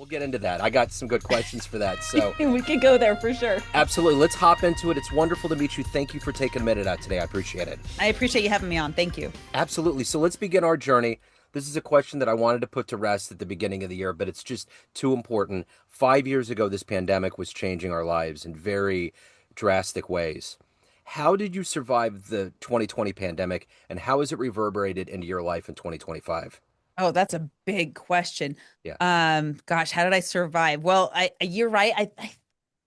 We'll get into that. I got some good questions for that. So, We could go there for sure. absolutely. Let's hop into it. It's wonderful to meet you. Thank you for taking a minute out today. I appreciate it. I appreciate you having me on. Thank you. Absolutely. So, let's begin our journey. This is a question that I wanted to put to rest at the beginning of the year, but it's just too important. 5 years ago, this pandemic was changing our lives in very drastic ways. How did you survive the 2020 pandemic, and how has it reverberated into your life in 2025? Oh, that's a big question. Yeah. Gosh, how did I survive? Well, you're right.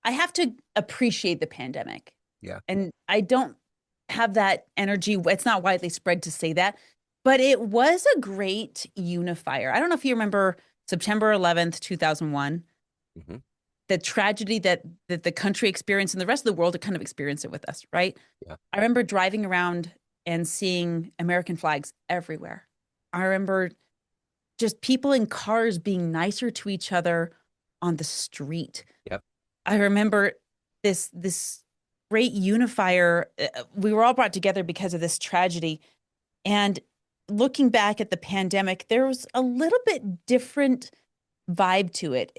I have to appreciate the pandemic, Yeah. and I don't have that energy. It's not widely spread to say that, but it was a great unifier. I don't know if you remember September 11th, 2001, Hmm. the tragedy that the country experienced and the rest of the world to kind of experience it with us, right? Yeah. I remember driving around and seeing American flags everywhere. I remember just people in cars being nicer to each other on the street. Yep. I remember this great unifier. We were all brought together because of this tragedy. And looking back at the pandemic, there was a little bit different vibe to it.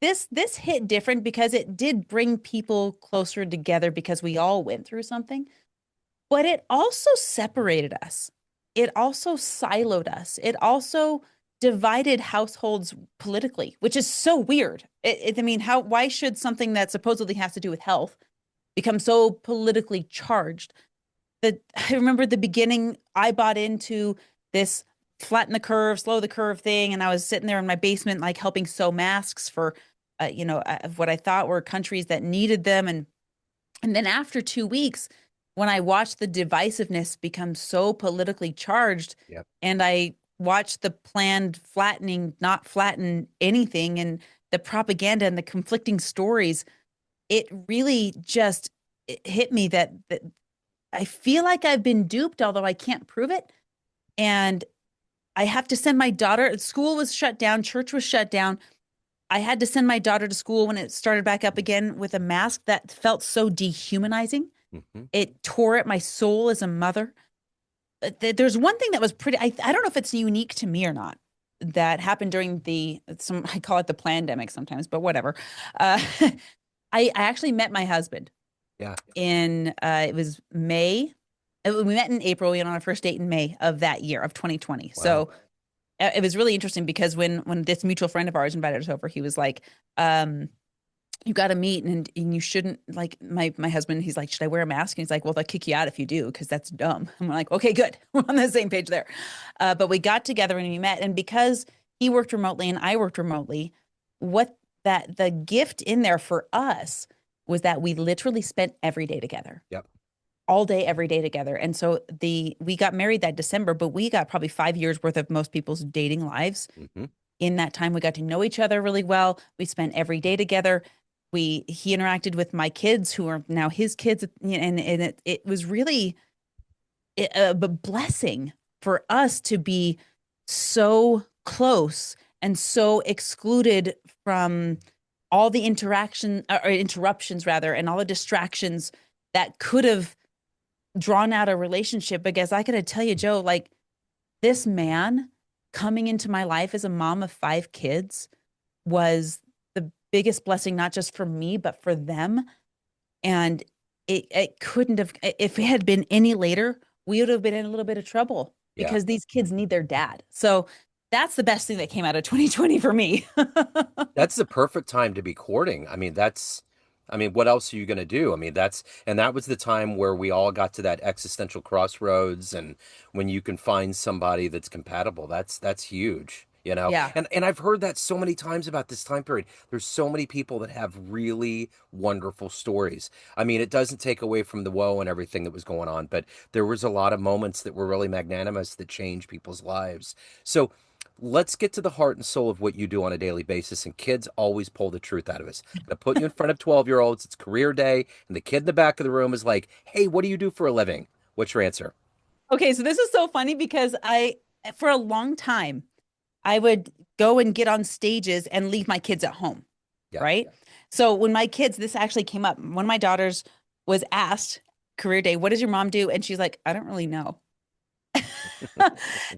This hit different because it did bring people closer together because we all went through something, but it also separated us. It also siloed us. It also divided households politically, which is so weird. I mean, why should something that supposedly has to do with health become so politically charged? That I remember the beginning, I bought into this flatten the curve, slow the curve thing, and I was sitting there in my basement, like helping sew masks for, what I thought were countries that needed them, and then after 2 weeks, when I watched the divisiveness become so politically charged, Yep. and I watched the planned flattening not flatten anything, and the propaganda and the conflicting stories, it really just it hit me that I feel like I've been duped, although I can't prove it. And I have to send my daughter, school was shut down, church was shut down. I had to send my daughter to school when it started back up again with a mask that felt so dehumanizing. Hmm. It tore at my soul as a mother. There's one thing that was pretty, I don't know if it's unique to me or not, that happened during I call it the plandemic sometimes, but whatever. Uh, I actually met my husband Yeah. in, it was May. We met in April. We went on our first date in May of that year of 2020. Wow. So it was really interesting because when this mutual friend of ours invited us over, he was like, you got to meet and you shouldn't, like, my husband, he's like, should I wear a mask? And he's like, well, they'll kick you out if you do, because that's dumb. And we're like, okay, good. We're on the same page there. But we got together and we met. And because he worked remotely and I worked remotely, what that the gift in there for us was that we literally spent every day together, Yep. all day, every day together. And so we got married that December, but we got probably 5 years worth of most people's dating lives. Hmm. In that time, we got to know each other really well. We spent every day together. He interacted with my kids, who are now his kids, and it was really a blessing for us to be so close and so excluded from all the interaction or interruptions rather, and all the distractions that could have drawn out a relationship. Because I gotta tell you, Joe, like, this man coming into my life as a mom of 5 kids was the biggest blessing, not just for me, but for them. And it couldn't have, if it had been any later, we would have been in a little bit of trouble Yeah. because these kids need their dad. So that's the best thing that came out of 2020 for me. That's the perfect time to be courting. I mean, what else are you going to do? I mean, and that was the time where we all got to that existential crossroads, and when you can find somebody that's compatible, that's huge, you know? Yeah. And I've heard that so many times about this time period. There's so many people that have really wonderful stories. I mean, it doesn't take away from the woe and everything that was going on, but there was a lot of moments that were really magnanimous that changed people's lives. So, let's get to the heart and soul of what you do on a daily basis. And kids always pull the truth out of us. I'm gonna put you in front of 12-year-olds. It's career day, and the kid in the back of the room is like, "Hey, what do you do for a living?" What's your answer? Okay, so this is so funny because for a long time, I would go and get on stages and leave my kids at home, Yeah. right? So when my kids, this actually came up. One of my daughters was asked career day, what does your mom do? And she's like, I don't really know.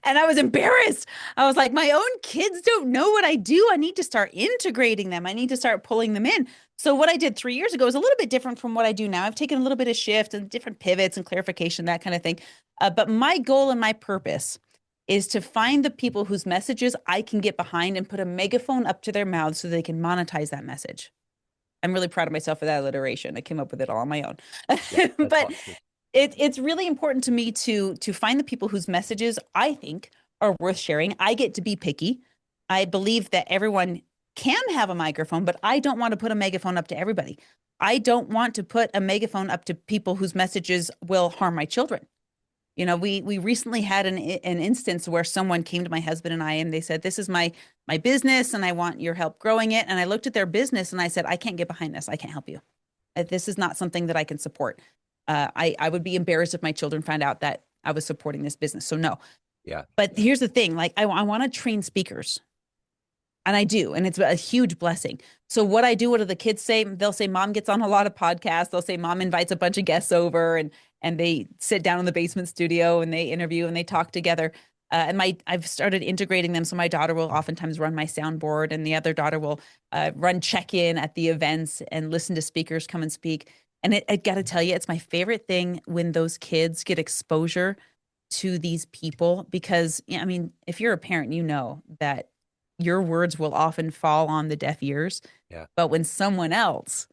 And I was embarrassed. I was like, my own kids don't know what I do. I need to start integrating them. I need to start pulling them in. So what I did 3 years ago is a little bit different from what I do now. I've taken a little bit of shift and different pivots and clarification, that kind of thing. But my goal and my purpose is to find the people whose messages I can get behind and put a megaphone up to their mouths so they can monetize that message. I'm really proud of myself for that alliteration. I came up with it all on my own. Yeah, that's But awesome. it's really important to me to find the people whose messages I think are worth sharing. I get to be picky. I believe that everyone can have a microphone, but I don't want to put a megaphone up to everybody. I don't want to put a megaphone up to people whose messages will harm my children. We recently had an instance where someone came to my husband and I, and they said, "This is my business, and I want your help growing it." And I looked at their business and I said, "I can't get behind this. I can't help you. This is not something that I can support. I would be embarrassed if my children found out that I was supporting this business. So no." Yeah, But here's the thing: like I want to train speakers, and I do, and it's a huge blessing. So what I do, what do the kids say? They'll say, "Mom gets on a lot of podcasts." They'll say, "Mom invites a bunch of guests over," and they sit down in the basement studio and they interview and they talk together. And I've started integrating them. So my daughter will oftentimes run my soundboard, and the other daughter will run check-in at the events and listen to speakers come and speak. And I got to tell you, it's my favorite thing when those kids get exposure to these people because, yeah, I mean, if you're a parent, you know that your words will often fall on the deaf ears. yeah, But when someone else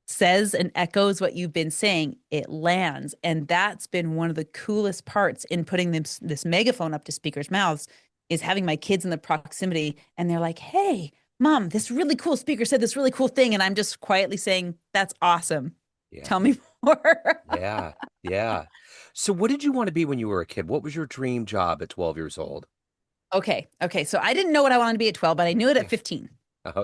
says and echoes what you've been saying, it lands. And that's been one of the coolest parts in putting this megaphone up to speakers' mouths is having my kids in the proximity and they're like, "Hey, Mom, this really cool speaker said this really cool thing." And I'm just quietly saying, "That's awesome. yeah, Tell me more." yeah, yeah. So, what did you want to be when you were a kid? What was your dream job at 12 years old? Okay. Okay. So I didn't know what I wanted to be at 12, but I knew it at Yeah. 15.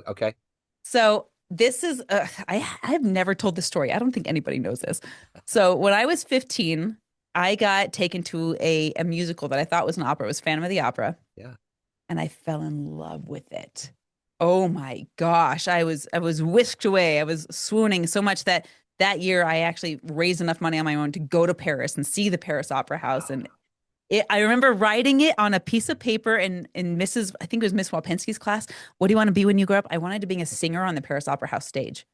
Okay. So this is I've never told this story. I don't think anybody knows this. So when I was 15, I got taken to a musical that I thought was an opera. It was Phantom of the Opera, Yeah. and I fell in love with it. Oh my gosh, I was whisked away. I was swooning so much that that year I actually raised enough money on my own to go to Paris and see the Paris Opera House, Wow. and I remember writing it on a piece of paper in Mrs. I think it was Miss Walpensky's class. What do you want to be when you grow up? I wanted to be a singer on the Paris Opera House stage.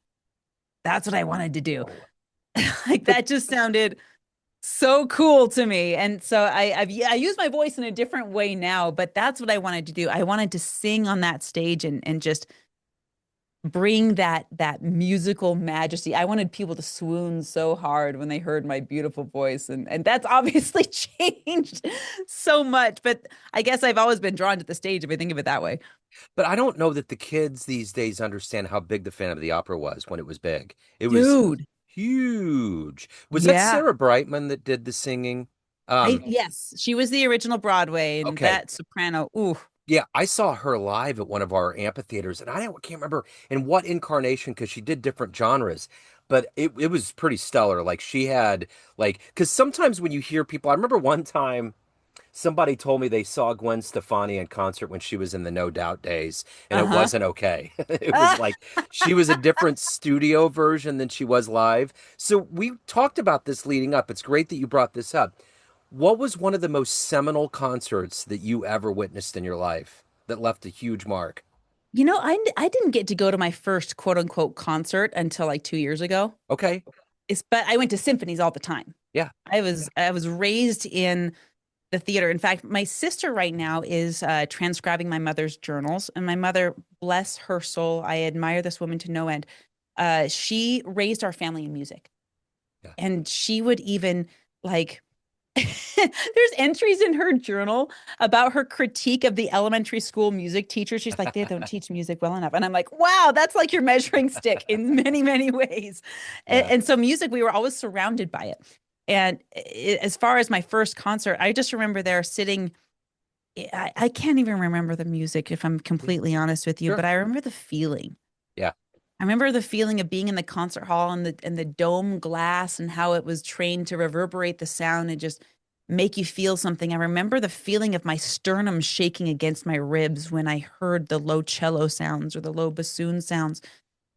That's what I wanted to do. Like But that just sounded so cool to me. And so I use my voice in a different way now, but that's what I wanted to do. I wanted to sing on that stage and just bring that musical majesty. I wanted people to swoon so hard when they heard my beautiful voice, and that's obviously changed so much. But I guess I've always been drawn to the stage if I think of it that way. but I don't know that the kids these days understand how big the Phantom of the Opera was when it was big. It was Dude, huge. Was that yeah. Sarah Brightman that did the singing? I Yes, she was the original Broadway and Okay. that soprano. Ooh. Yeah, I saw her live at one of our amphitheaters, and I can't remember in what incarnation because she did different genres, but it was pretty stellar. Like she had because sometimes when you hear people, I remember one time somebody told me they saw Gwen Stefani in concert when she was in the No Doubt days, and it Uh-huh. wasn't okay. It was Ah, like she was a different studio version than she was live. So we talked about this leading up. It's great that you brought this up. What was one of the most seminal concerts that you ever witnessed in your life that left a huge mark? I didn't get to go to my first quote unquote concert until like 2 years ago. Okay. But I went to symphonies all the time. Yeah. I was raised in the theater. In fact, my sister right now is transcribing my mother's journals, and my mother, bless her soul, I admire this woman to no end. She raised our family in music, Yeah. and she would even like. There's entries in her journal about her critique of the elementary school music teacher. She's like, "They don't teach music well enough," and I'm like, "Wow, that's like your measuring stick in many, many ways." And, Yeah. and so, music, we were always surrounded by it. And as far as my first concert, I just remember there sitting. I can't even remember the music if I'm Yeah. completely honest with you, but Sure. I remember the feeling. Yeah. I remember the feeling of being in the concert hall and the dome glass and how it was trained to reverberate the sound and just make you feel something. I remember the feeling of my sternum shaking against my ribs when I heard the low cello sounds or the low bassoon sounds.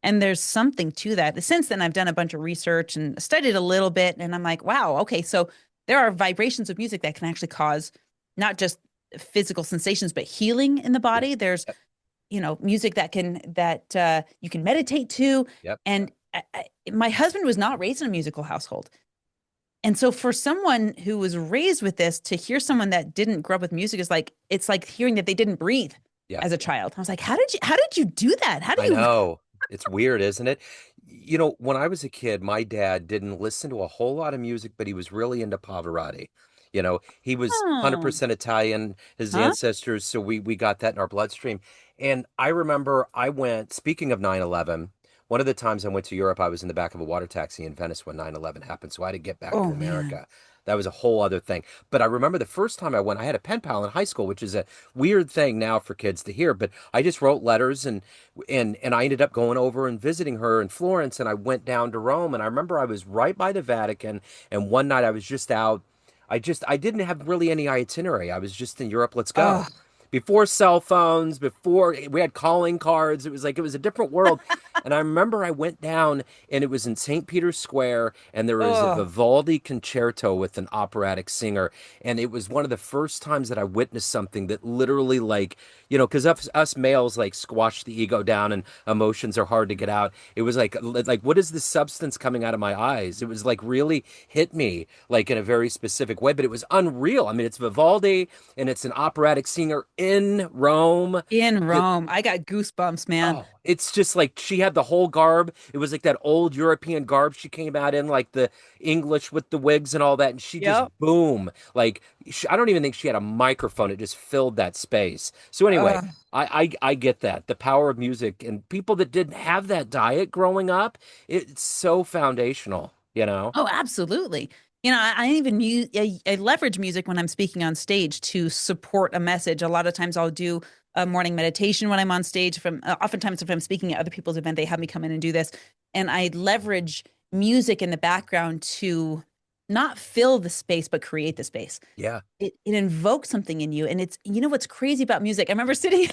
And there's something to that. Since then, I've done a bunch of research and studied a little bit, and I'm like, wow, okay, so there are vibrations of music that can actually cause not just physical sensations, but healing in the Yep. body. There's, Yep. music that you can meditate to. Yep. And my husband was not raised in a musical household. And so for someone who was raised with this to hear someone that didn't grow up with music is like it's like hearing that they didn't breathe Yeah. as a child. I was like, how did you do that? How do I you know. It's weird, isn't it? You know, when I was a kid, my dad didn't listen to a whole lot of music, but he was really into Pavarotti. You know, he was Oh, 100% Italian, his huh? ancestors, so we got that in our bloodstream. And I remember I went, speaking of 9/11, one of the times I went to Europe, I was in the back of a water taxi in Venice when 9/11 happened, so I had to get back to Oh man. America. That was a whole other thing. But I remember the first time I went, I had a pen pal in high school, which is a weird thing now for kids to hear, but I just wrote letters and I ended up going over and visiting her in Florence, and I went down to Rome, and I remember I was right by the Vatican, and one night I was just out. I didn't have really any itinerary. I was just in Europe. Let's Oh, go. Before cell phones, before we had calling cards, it was like it was a different world. And I remember I went down and it was in St. Peter's Square and there was a oh, Vivaldi concerto with an operatic singer. And it was one of the first times that I witnessed something that literally like, you know, because us males like squash the ego down and emotions are hard to get out. It was like what is this substance coming out of my eyes? It was like really hit me like in a very specific way, but it was unreal. I mean, it's Vivaldi and it's an operatic singer in Rome. in The, Rome. I got goosebumps, man. Oh, it's just like she had the whole garb. It was like that old European garb she came out in, like the English with the wigs and all that. And she just Yep. boom, like I don't even think she had a microphone. It just filled that space. So anyway, Uh, I get that the power of music and people that didn't have that diet growing up. It's so foundational, you know. oh, absolutely. I even use I leverage music when I'm speaking on stage to support a message. A lot of times I'll do a morning meditation when I'm on stage. From oftentimes if I'm speaking at other people's event, they have me come in and do this, and I leverage music in the background to not fill the space but create the space. Yeah, It invokes something in you. And it's, what's crazy about music. I remember sitting,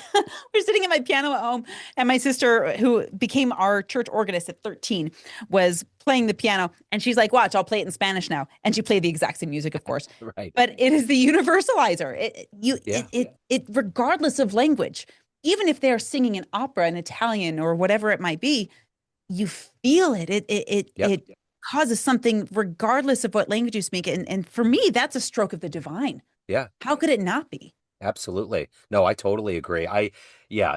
we're sitting at my piano at home, and my sister, who became our church organist at 13, was playing the piano. And she's like, watch, I'll play it in Spanish now. And she played the exact same music, of course. right. But it is the universalizer. Yeah, Regardless of language, even if they're singing an opera in Italian or whatever it might be, you feel it. yep, It causes something regardless of what language you speak. And for me, that's a stroke of the divine. yeah. How could it not be? Absolutely. No, I totally agree. Yeah,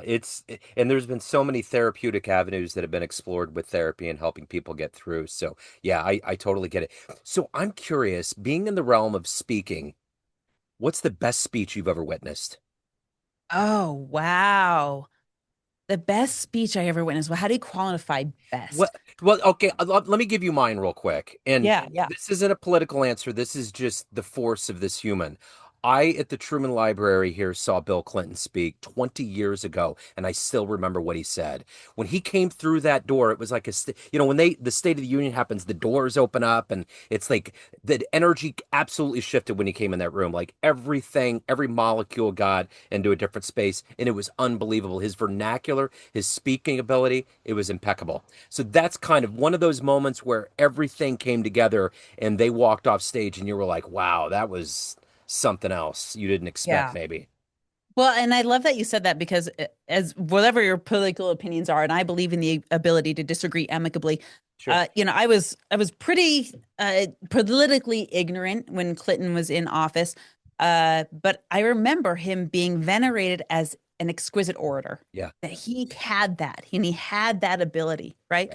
and there's been so many therapeutic avenues that have been explored with therapy and helping people get through. So, yeah, I totally get it. So, I'm curious, being in the realm of speaking, what's the best speech you've ever witnessed? Oh, wow. The best speech I ever witnessed. Well, how do you qualify Well, best? okay, let me give you mine real quick. And Yeah, yeah. this isn't a political answer. This is just the force of this human. I, at the Truman Library here, saw Bill Clinton speak 20 years ago, and I still remember what he said. When he came through that door, it was like when the State of the Union happens, the doors open up, and it's like the energy absolutely shifted when he came in that room. Like everything, every molecule got into a different space, and it was unbelievable. His vernacular, his speaking ability, it was impeccable. So that's kind of one of those moments where everything came together and they walked off stage and you were like, wow, that was something else you didn't expect, Yeah. maybe. Well, and I love that you said that because as whatever your political opinions are, and I believe in the ability to disagree amicably. Sure. I was pretty politically ignorant when Clinton was in office, but I remember him being venerated as an exquisite orator. Yeah. That he had that, and he had that ability, right?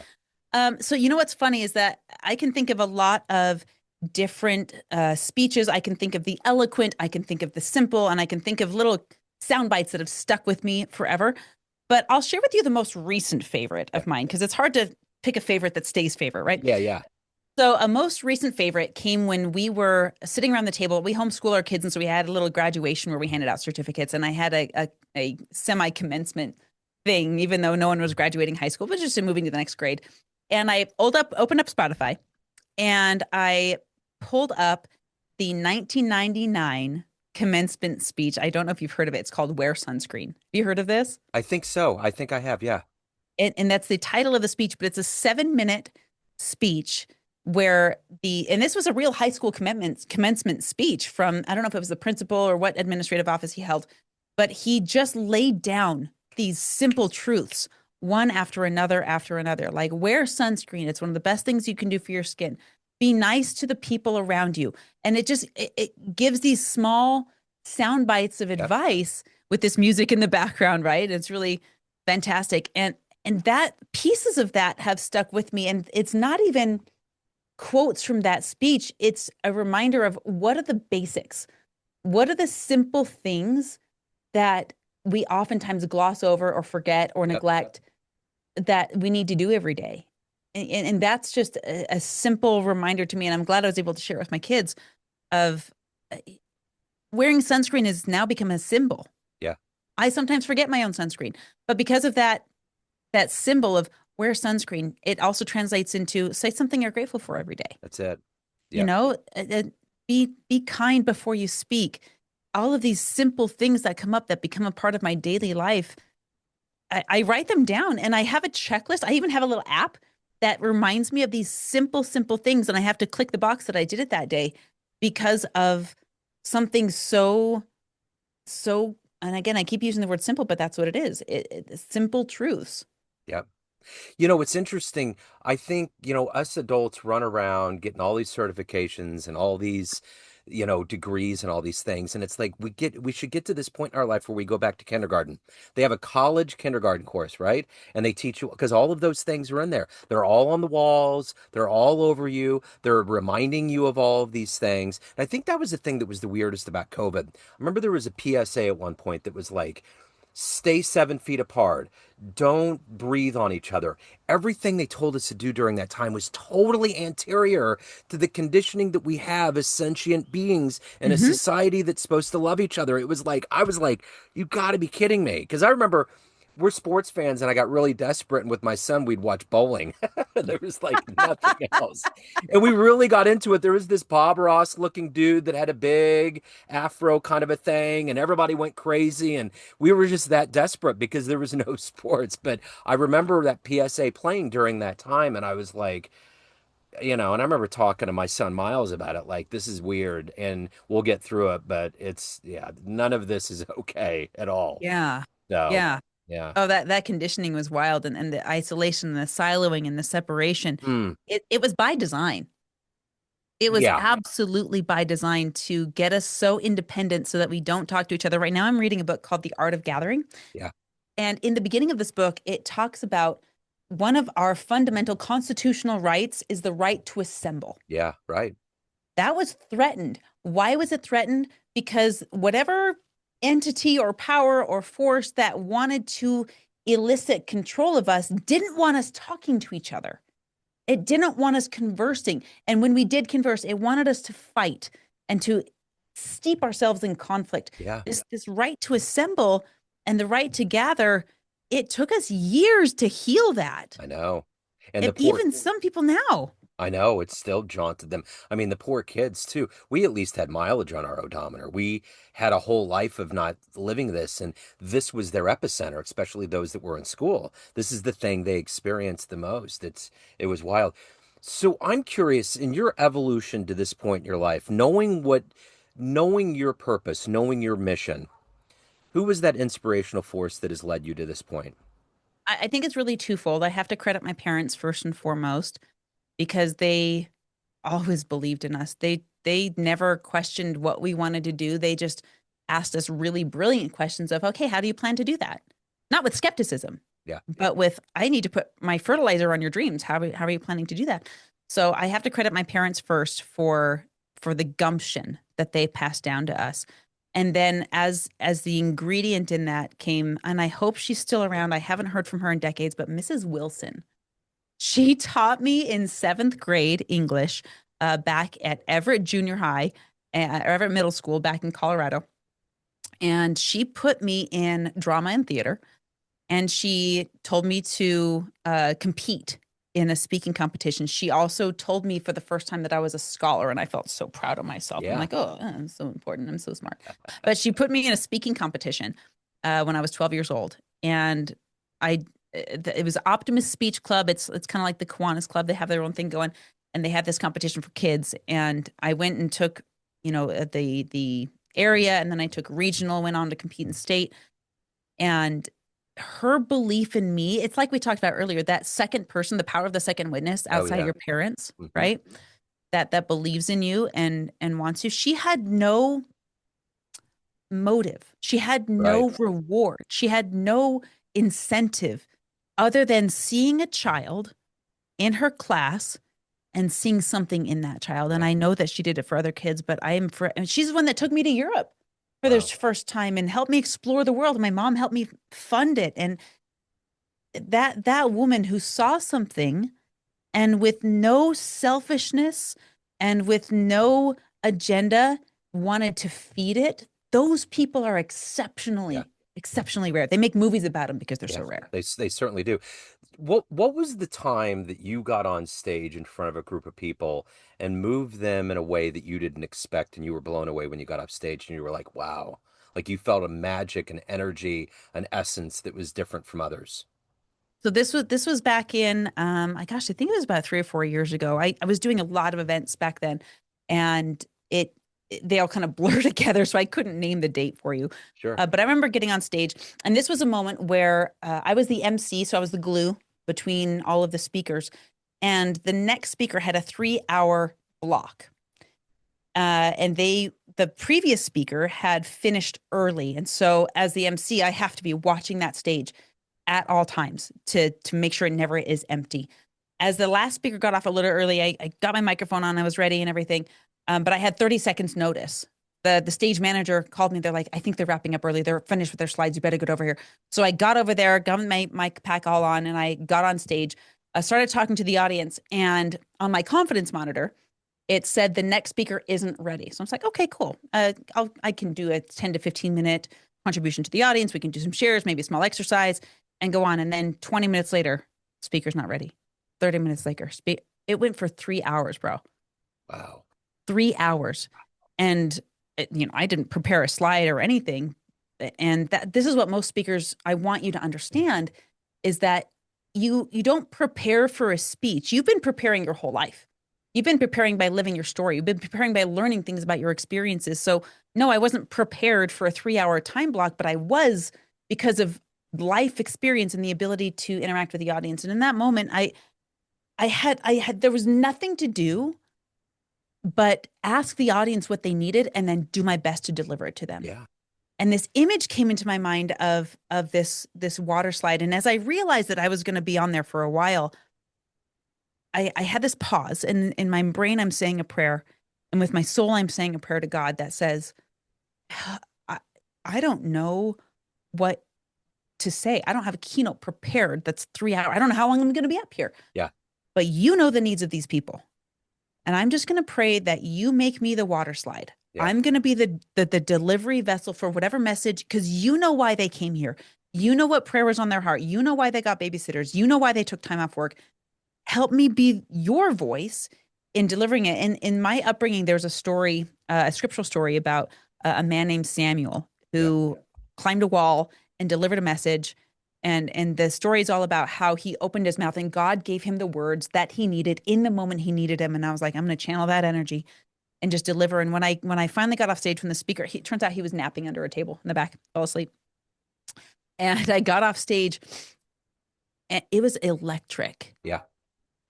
Yeah. So what's funny is that I can think of a lot of different speeches. I can think of the eloquent, I can think of the simple, and I can think of little sound bites that have stuck with me forever. But I'll share with you the most recent favorite Yeah. of mine because it's hard to pick a favorite that stays favorite, right? Yeah. Yeah. So a most recent favorite came when we were sitting around the table. We homeschool our kids, and so we had a little graduation where we handed out certificates, and I had a semi commencement thing, even though no one was graduating high school, but just moving to the next grade. And I opened up Spotify, and I pulled up the 1999 commencement speech. I don't know if you've heard of it. It's called Wear Sunscreen. Have you heard of this? I think so. I think I have. Yeah. And that's the title of the speech, but it's a 7-minute speech where and this was a real high school commencement speech from, I don't know if it was the principal or what administrative office he held, but he just laid down these simple truths, one after another. Like, wear sunscreen. It's one of the best things you can do for your skin. Be nice to the people around you. And it gives these small sound bites of Yep. advice with this music in the background, right? It's really fantastic. And that pieces of that have stuck with me. And it's not even quotes from that speech. It's a reminder of what are the basics? What are the simple things that we oftentimes gloss over or forget or Yep. neglect that we need to do every day? And that's just a simple reminder to me. And I'm glad I was able to share it with my kids of wearing sunscreen has now become a symbol. Yeah. I sometimes forget my own sunscreen, but because of that symbol of wear sunscreen, it also translates into say something you're grateful for every day. That's it. You Yep. know, be kind before you speak. All of these simple things that come up that become a part of my daily life, I write them down and I have a checklist. I even have a little app that reminds me of these simple things, and I have to click the box that I did it that day because of something so. And again, I keep using the word simple, but that's what it is. Simple truths. Yep. It's interesting. I think, us adults run around getting all these certifications and all these, degrees and all these things. And it's like we should get to this point in our life where we go back to kindergarten. They have a college kindergarten course, right? And they teach you because all of those things are in there. They're all on the walls, they're all over you, they're reminding you of all of these things. And I think that was the thing that was the weirdest about COVID. I remember there was a PSA at one point that was like, stay 7 feet apart. Don't breathe on each other. Everything they told us to do during that time was totally anterior to the conditioning that we have as sentient beings in a Hmm. society that's supposed to love each other. It was like, I was like, you got to be kidding me. Because I remember we're sports fans and I got really desperate. And with my son, we'd watch bowling. There was like nothing else. And we really got into it. There was this Bob Ross looking dude that had a big afro kind of a thing, and everybody went crazy. And we were just that desperate because there was no sports. But I remember that PSA playing during that time, and I was like, and I remember talking to my son Miles about it, like, this is weird, and we'll get through it, but yeah, none of this is okay at all. Yeah. So, Yeah. yeah. Oh, that conditioning was wild, and the isolation, the siloing, and the separation. Mm, It was by design. It was yeah, absolutely by design to get us so independent so that we don't talk to each other. Right now, I'm reading a book called The Art of Gathering. yeah, And in the beginning of this book, it talks about one of our fundamental constitutional rights is the right to assemble. yeah, right. That was threatened. Why was it threatened? Because whatever entity or power or force that wanted to elicit control of us didn't want us talking to each other. It didn't want us conversing. And when we did converse, it wanted us to fight and to steep ourselves in conflict. Yeah, This right to assemble and the right to gather, it took us years to heal that. I know. And the And poor, even some people now. I know it's still jaunted them. I mean, the poor kids too. We at least had mileage on our odometer. We had a whole life of not living this, and this was their epicenter, especially those that were in school. This is the thing they experienced the most. It was wild. So I'm curious, in your evolution to this point in your life, knowing your purpose, knowing your mission, who was that inspirational force that has led you to this point? I think it's really twofold. I have to credit my parents first and foremost because they always believed in us. They never questioned what we wanted to do. They just asked us really brilliant questions of, okay, how do you plan to do that? Not with skepticism, Yeah, but with, I need to put my fertilizer on your dreams. How are you planning to do that? So I have to credit my parents first for the gumption that they passed down to us. And then as the ingredient in that came, and I hope she's still around. I haven't heard from her in decades, but Mrs. Wilson. She taught me in seventh grade English back at Everett Junior High, or Everett Middle School back in Colorado. And she put me in drama and theater. And she told me to compete in a speaking competition. She also told me for the first time that I was a scholar, and I felt so proud of myself. I'm yeah, like, oh, I'm so important. I'm so smart. But she put me in a speaking competition when I was 12 years old, and I it was Optimist Speech Club. It's kind of like the Kiwanis Club. They have their own thing going. and they had this competition for kids. And I went and took, the area, and then I took regional, went on to compete in state. And her belief in me, it's like we talked about earlier, that second person, the power of the second witness Oh outside yeah. your parents, Hmm. right? That believes in you and wants you. She had no motive. She had Right. no reward. She had no incentive other than seeing a child in her class and seeing something in that child. And Yeah. I know that she did it for other kids, but and she's the one that took me to Europe for the Wow. first time and helped me explore the world. My mom helped me fund it. And that woman who saw something and with no selfishness and with no agenda wanted to feed it, those people are Yeah. exceptionally rare. They make movies about them because they're Yeah. so rare. They certainly do. What was the time that you got on stage in front of a group of people and moved them in a way that you didn't expect, and you were blown away when you got off stage and you were like, wow, like you felt a magic, an energy, an essence that was different from others? So this was back in I gosh, I think it was about 3 or 4 years ago. I was doing a lot of events back then, and they all kind of blur together, so I couldn't name the date for you. Sure. But I remember getting on stage, and this was a moment where I was the MC, so I was the glue between all of the speakers, and the next speaker had a 3 hour block, and the previous speaker had finished early, and so as the MC, I have to be watching that stage at all times to make sure it never is empty. As the last speaker got off a little early, I got my microphone on, I was ready and everything, but I had 30 seconds notice. The stage manager called me. They're like, I think they're wrapping up early. They're finished with their slides. You better get over here. So I got over there, got my mic pack all on, and I got on stage. I started talking to the audience, and on my confidence monitor, it said the next speaker isn't ready. So I was like, okay, cool. I can do a 10 to 15 minute contribution to the audience. We can do some shares, maybe a small exercise, and go on. And then 20 minutes later, speaker's not ready. 30 minutes later, it went for 3 hours, bro. Wow. 3 hours. And, I didn't prepare a slide or anything. And this is what most speakers, I want you to understand, is that you don't prepare for a speech. You've been preparing your whole life. You've been preparing by living your story. You've been preparing by learning things about your experiences. So no, I wasn't prepared for a 3 hour time block, but I was, because of life experience and the ability to interact with the audience. And in that moment, I had there was nothing to do but ask the audience what they needed and then do my best to deliver it to them. Yeah. And this image came into my mind of this water slide. And as I realized that I was going to be on there for a while, I had this pause, and in my brain I'm saying a prayer, and with my soul I'm saying a prayer to God that says, I, I don't know what to say. I don't have a keynote prepared that's 3 hours. I don't know how long I'm going to be up here, Yeah. but you know the needs of these people. And I'm just going to pray that you make me the water slide. Yeah. I'm going to be the delivery vessel for whatever message, because you know why they came here. You know what prayer was on their heart. You know why they got babysitters. You know why they took time off work. Help me be your voice in delivering it. And in my upbringing, there's a story, a scriptural story about a man named Samuel Yeah. who climbed a wall and delivered a message. And the story is all about how he opened his mouth and God gave him the words that he needed in the moment he needed them. And I was like, I'm going to channel that energy and just deliver. And when I finally got off stage from the speaker, he turns out he was napping under a table in the back, fell asleep. And I got off stage and it was electric. Yeah.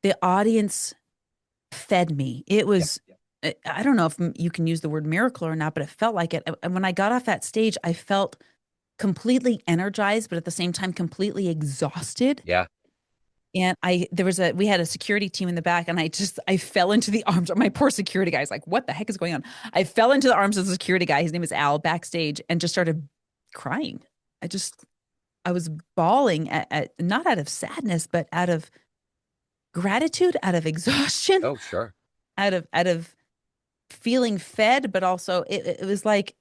The audience fed me. It Yeah. was, I don't know if you can use the word miracle or not, but it felt like it. And when I got off that stage, I felt completely energized, but at the same time, completely exhausted. Yeah. And we had a security team in the back, and I fell into the arms of my poor security guy. He's like, what the heck is going on? I fell into the arms of the security guy. His name is Al, backstage, and just started crying. I was bawling not out of sadness, but out of gratitude, out of exhaustion, Oh, sure. out of feeling fed, but also it was like,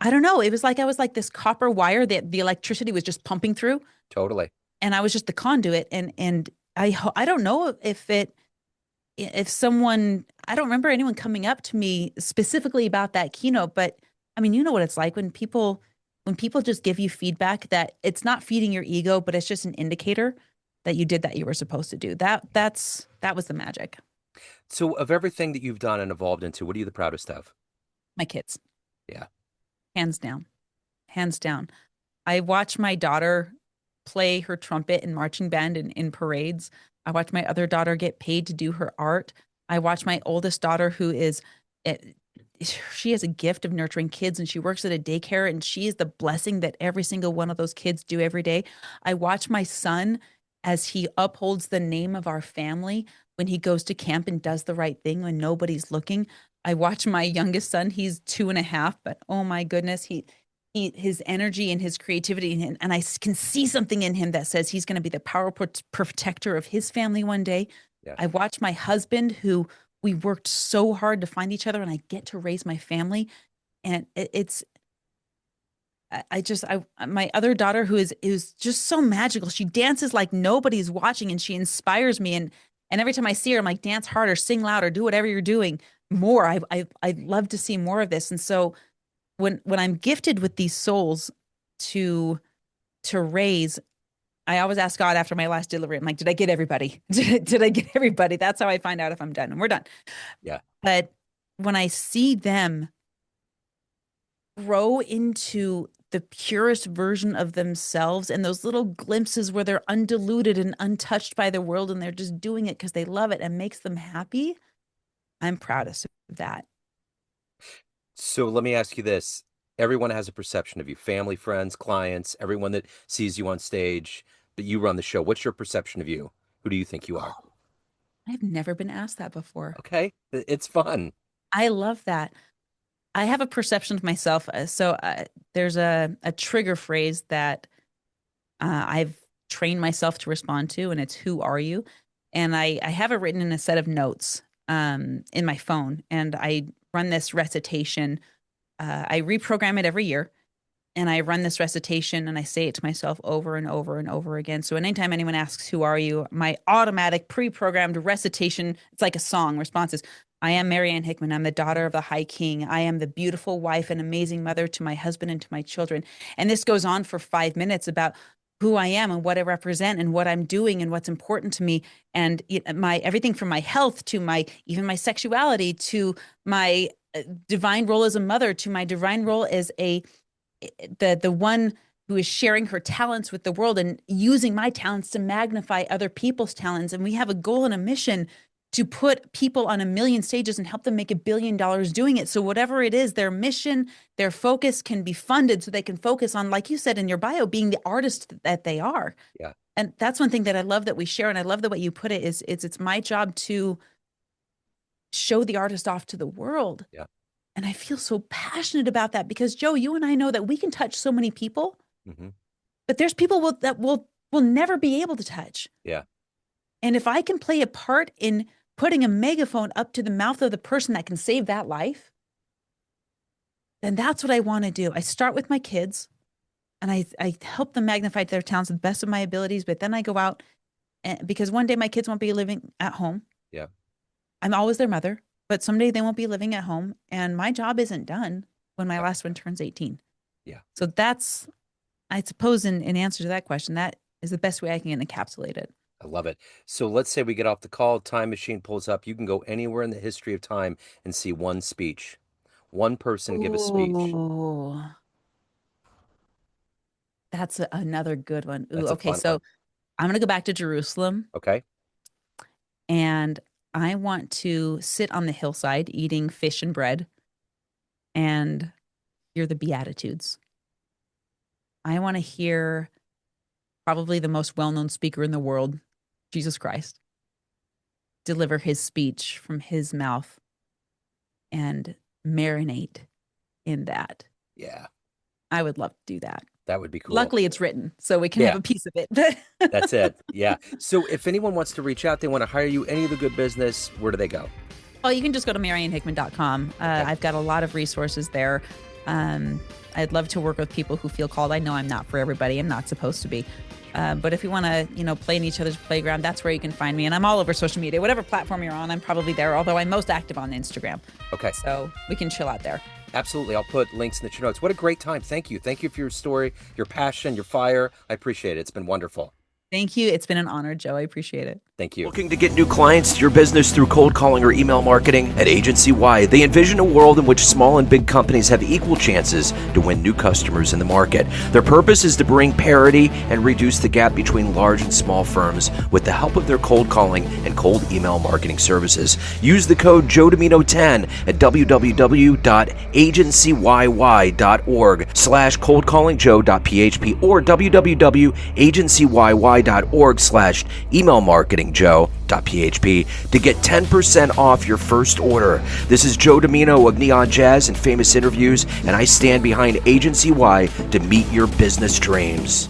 I don't know. It was like I was like this copper wire that the electricity was just pumping through, Totally. and I was just the conduit. And I don't know if someone, I don't remember anyone coming up to me specifically about that keynote, but I mean, you know what it's like when people just give you feedback that it's not feeding your ego, but it's just an indicator that you did that you were supposed to do. That was the magic. So, of everything that you've done and evolved into, what are you the proudest of? My kids, Yeah, hands down, hands down. I watch my daughter play her trumpet in marching band in parades. I watch my other daughter get paid to do her art. I watch my oldest daughter, who is, eh, she has a gift of nurturing kids and she works at a daycare and she is the blessing that every single one of those kids do every day. I watch my son as he upholds the name of our family when he goes to camp and does the right thing when nobody's looking. I watch my youngest son, he's 2.5, but oh my goodness, his energy and his creativity and I can see something in him that says he's going to be the protector of his family one day. yeah. I watch my husband, who we worked so hard to find each other, and I get to raise my family. And it's I my other daughter, who is just so magical. She dances like nobody's watching, and she inspires me. And every time I see her, I'm like, dance harder, sing louder, do whatever you're doing more. I love to see more of this. And so when I'm gifted with these souls to raise, I always ask God after my last delivery. I'm like, did I get everybody? Did I get everybody? That's how I find out if I'm done, and we're done. Yeah. But when I see them grow into the purest version of themselves and those little glimpses where they're undiluted and untouched by the world and they're just doing it because they love it and makes them happy, I'm proudest of that. So let me ask you this. Everyone has a perception of you, family, friends, clients, everyone that sees you on stage, that you run the show. What's your perception of you? Who do you think you are? Oh, I've never been asked that before. Okay. It's fun. I love that. I have a perception of myself. There's a trigger phrase that I've trained myself to respond to, and it's "Who are you?" And I have it written in a set of notes in my phone, and I run this recitation. I reprogram it every year, and I run this recitation, and I say it to myself over and over and over again. So anytime anyone asks, "Who are you?" my automatic pre-programmed recitation, it's like a song response is, I am Marianne Hickman. I'm the daughter of the High King. I am the beautiful wife and amazing mother to my husband and to my children. And this goes on for 5 minutes about who I am and what I represent and what I'm doing and what's important to me. And my everything from my health to my even my sexuality to my divine role as a mother to my divine role as the one who is sharing her talents with the world and using my talents to magnify other people's talents. And we have a goal and a mission to put people on a million stages and help them make $1 billion doing it. So whatever it is, their mission, their focus can be funded so they can focus on, like you said in your bio, being the artist that they are. Yeah. And that's one thing that I love that we share. And I love the way you put it is it's my job to show the artist off to the world. Yeah. And I feel so passionate about that because Joe, you and I know that we can touch so many people, Hmm. but there's people that will never be able to touch. Yeah. And if I can play a part in putting a megaphone up to the mouth of the person that can save that life, then that's what I want to do. I start with my kids and I help them magnify their talents to the best of my abilities. But then I go out because one day my kids won't be living at home. Yeah. I'm always their mother, but someday they won't be living at home. And my job isn't done when my Yeah. last one turns 18. Yeah. So that's, I suppose, in answer to that question, that is the best way I can encapsulate it. I love it. So let's say we get off the call, time machine pulls up. You can go anywhere in the history of time and see one speech, one person give a speech. Ooh, that's another good one. Ooh, That's a okay. fun So one. I'm going to go back to Jerusalem Okay. and I want to sit on the hillside eating fish and bread and hear the Beatitudes. I want to hear probably the most well known speaker in the world, Jesus Christ, deliver his speech from his mouth and marinate in that. Yeah. I would love to do that. That would be cool. Luckily, it's written, so we can have Yeah. a piece of it. That's it. Yeah. So if anyone wants to reach out, they want to hire you, any of the good business, where do they go? Well, you can just go to mariannehickman.com. Okay. I've got a lot of resources there. I'd love to work with people who feel called. I know I'm not for everybody. I'm not supposed to be. But if you want to, play in each other's playground, that's where you can find me. And I'm all over social media. Whatever platform you're on, I'm probably there, although I'm most active on Instagram. Okay. So we can chill out there. Absolutely. I'll put links in the show notes. What a great time. Thank you. Thank you for your story, your passion, your fire. I appreciate it. It's been wonderful. Thank you. It's been an honor, Joe. I appreciate it. Thank you. Looking to get new clients to your business through cold calling or email marketing? At Agency Y, they envision a world in which small and big companies have equal chances to win new customers in the market. Their purpose is to bring parity and reduce the gap between large and small firms with the help of their cold calling and cold email marketing services. Use the code Joe Dimino 10 at www.agencyyyy.org/coldcallingjoe.php or www.agencyyyy.org/emailmarketingjoe.php to get 10% off your first order. This is Joe Dimino of Neon Jazz and Famous Interviews, and I stand behind Agency Y to meet your business dreams.